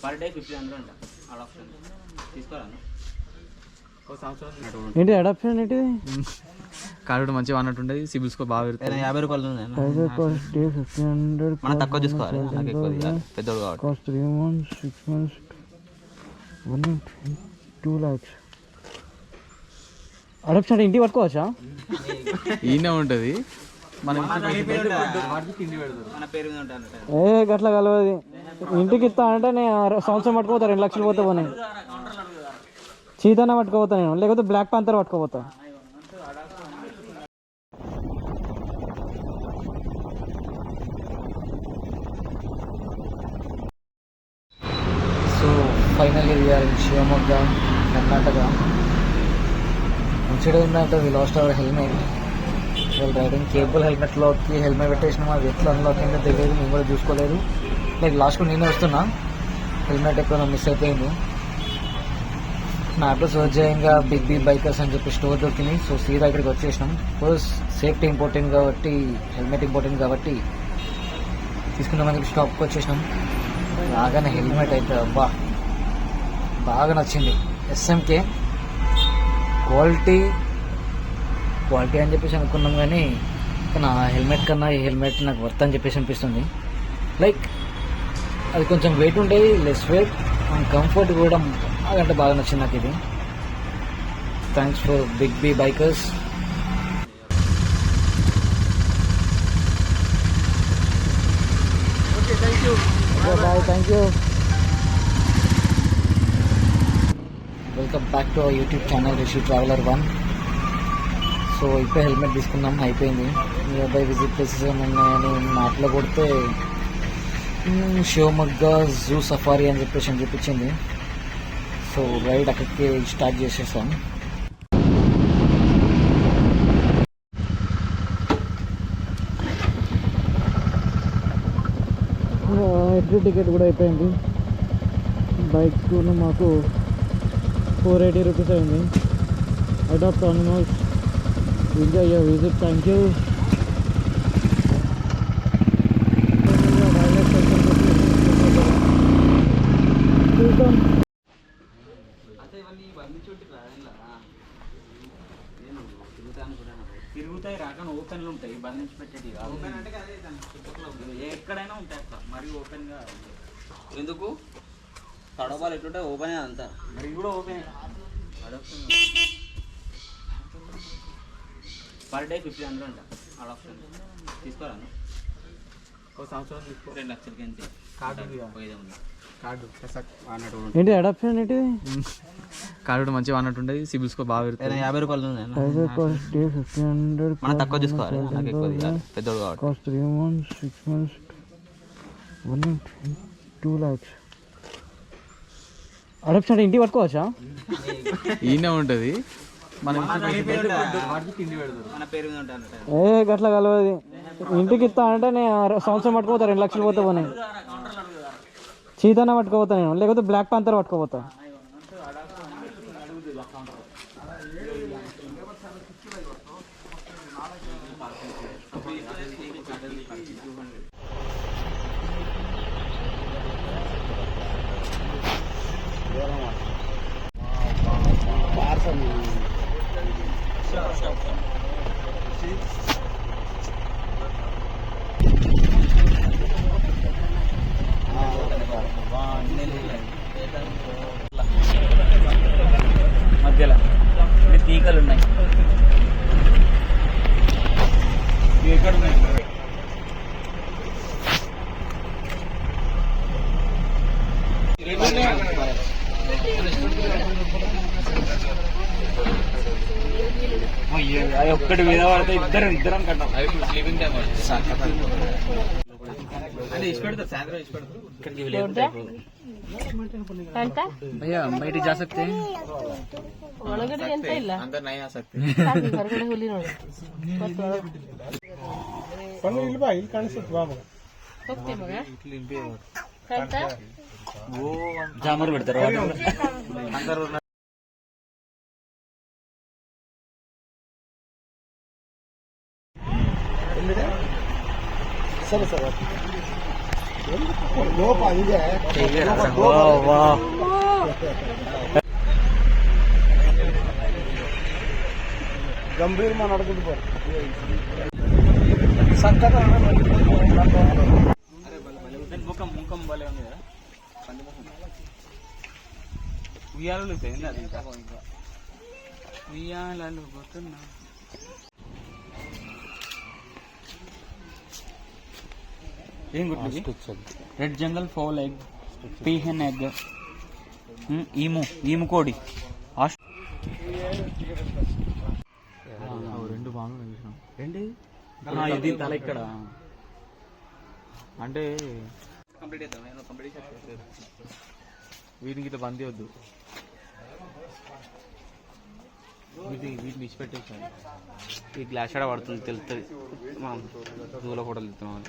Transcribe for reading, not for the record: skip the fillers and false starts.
Per day 1500 అంట adoption తీసుకోరాను. ఏంటి adoption ఏంటి? కార్డు మంచిగా అన్నట్టుండేది. సిబిల్ స్కోర్ బాగా పెరుగుతుంది. 50 రూపాయలు ఉంది. 1500 మనం తక్కువ తీసుకోవాలి, నాకు ఎక్కువ తీయాలి పెద్దోడు కాబట్టి. Cost 3 months 6 months 2 lakhs. Adoption ఇంటికి పట్టుకోవచ్చా? ఈయనే ఉంటుంది మనం మన పేరు మీద ఉంటాను. గట్లా కలవది. ఇంటికి ఇస్తా అంటే నేను సంవత్సరం పట్టుకోపోతా, 2 లక్షలు పోతే పోనీ. చీతనే పట్టుకోపోతా నేను, లేకపోతే బ్లాక్ పాంతర్ పట్టుకోపోతా. So finally we are in Shivamogga, Karnataka. మంచిగా ఉందంటే వి లాస్ట్ అవర్ హెల్మెట్. వాళ్ళు రైడింగ్ కేబుల్ హెల్మెట్లోకి హెల్మెట్ పెట్టేసినాము, అది ఎట్లా అన్లాక్ అయిందో తెలియదు, మేము కూడా చూసుకోలేదు. లైక్ లాస్ట్కు నేనే వస్తున్నా, హెల్మెట్ ఎక్కడ మిస్ అయిపోయింది. మ్యాప్లో సర్చ్ చేయంగా బిగ్ బైకర్స్ అని చెప్పి స్టోర్ దొరికింది. సో సీదా ఇక్కడికి వచ్చేసినాం. ఫస్ట్ సేఫ్టీ ఇంపార్టెంట్ కాబట్టి, హెల్మెట్ ఇంపార్టెంట్ కాబట్టి తీసుకుందామని చెప్పి స్టాప్కి వచ్చేసినాం. బాగానే హెల్మెట్ అయితే బాగా నచ్చింది. ఎస్ఎంకే క్వాలిటీ అని చెప్పేసి అనుకున్నాం, కానీ నా హెల్మెట్ కన్నా ఈ హెల్మెట్ నాకు వర్త్ అని చెప్పేసి అనిపిస్తుంది. లైక్ అది కొంచెం వెయిట్ ఉండేది, లెస్ వెయిట్ అండ్ కంఫర్ట్ కూడా బాగా బాగా నచ్చింది నాకు ఇది. Thanks for big bikers. Bye, thank you. Welcome back to our YouTube channel Rishi traveller 1. So ఇప్పుడు హెల్మెట్ తీసుకున్నాం, అయిపోయింది. నియర్ బై విజిట్ ప్లేసెస్ ఏమన్నాయని మ్యాప్లో కొడితే శివమొగ్గ జూ సఫారీ అని చెప్పేసి చూపించింది. సో రైడ్ అక్కడికి స్టార్ట్ చేసేసాం. ఎంట్రీ టికెట్ కూడా అయిపోయింది. బైక్ మాకు 480 రూపీస్ అయింది. Adopt almost enjoy your visit. Thank you. చూద్దాం. తిరుగుతాయి రాక ఓపెన్లు ఉంటాయి, బంధించి పెట్టేది కాదు. ఎక్కడైనా ఉంటాయి అక్క, మరి ఓపెన్గా ఎందుకు? తడబాలు ఎట్లుంటే ఓపెన్ అంతా, మరి కూడా ఓపెన్. అడాప్షన్ పర్ డే 1500 అంట అడాప్షన్ తీసుకోరాను. 2 లక్షలకి అంతే. ఏంటి అడాప్షన్ ఏంటి? కార్డు మంచిగా అన్నట్టుండేది. సిబిల్ స్కోర్ బాగా పెరుగుతుంది. 50 రూపాయలు ఉంది. 1500 మనం తక్కువ తీసుకోవాలి, నాకు ఎక్కువ తీయాలి పెద్దోడు కాబట్టి. Cost 3 months 6 months 2 lakhs. Adoption ఇంటికి పట్టుకోవచ్చా? ఈయనే ఉంటుంది మన పేరు మీద ఉంటాను. గట్లా కలవది. ఇంటికి ఇస్తా అంటే నేను సంవత్సరం పట్టుకోపోతా, 2 లక్షలు పోతే పోనీ. చీతనే పట్టుకోపోతా నేను, లేకపోతే బ్లాక్ పాంతర్ పట్టుకోపోతా. మధ్యలో తీగలు ఉన్నాయి. ఎక్కడ ఉన్నాయి? ఒక్కటి మీద పడితే ఇద్దరం కట్టాం. అంటే ఇచ్చి పెడతారు, సాయంత్రం ఇచ్చి పెడతారు. भैया बैठी जा सकते हैं? ಒಳಗಡೆ ಎಂತ ಇಲ್ಲ, अंदर नहीं आ सकते. ಹೊರಗಡೆ ಹುಲಿ ನೋಡಿ ಹೋಗ್ತೀವಿ ಮಗ. ಕಳ್ತಾ జామర్ పెడతారు. సరే సరే गंभीर में नड़कुंटू ముఖం ముఖం భలే ఉంది కదా పంది ముఖం ఉయ్యాలలు పోయింది అది ఇంకా ఉయ్యాలలు పోతున్నా ఏం గుర్తు రెడ్ జంగల్ ఫౌల్ ఎగ్ పీహెన్ ఎగ్ ఈము కోడి రెండు బాగా ఏంటి ఇది తల ఇక్కడ అంటే కంప్లీట్ అవుతాం నేను కంప్లీట్ చేస్తాను వీటికి ఇట్లా బందీ వద్దు, వీటిని ఇచ్చిపెట్టేసాను. ఈ గ్లాస్ కూడా పడుతుంది తెలుస్తుంది, దూల ఫోటోలు ఇస్తున్నాం.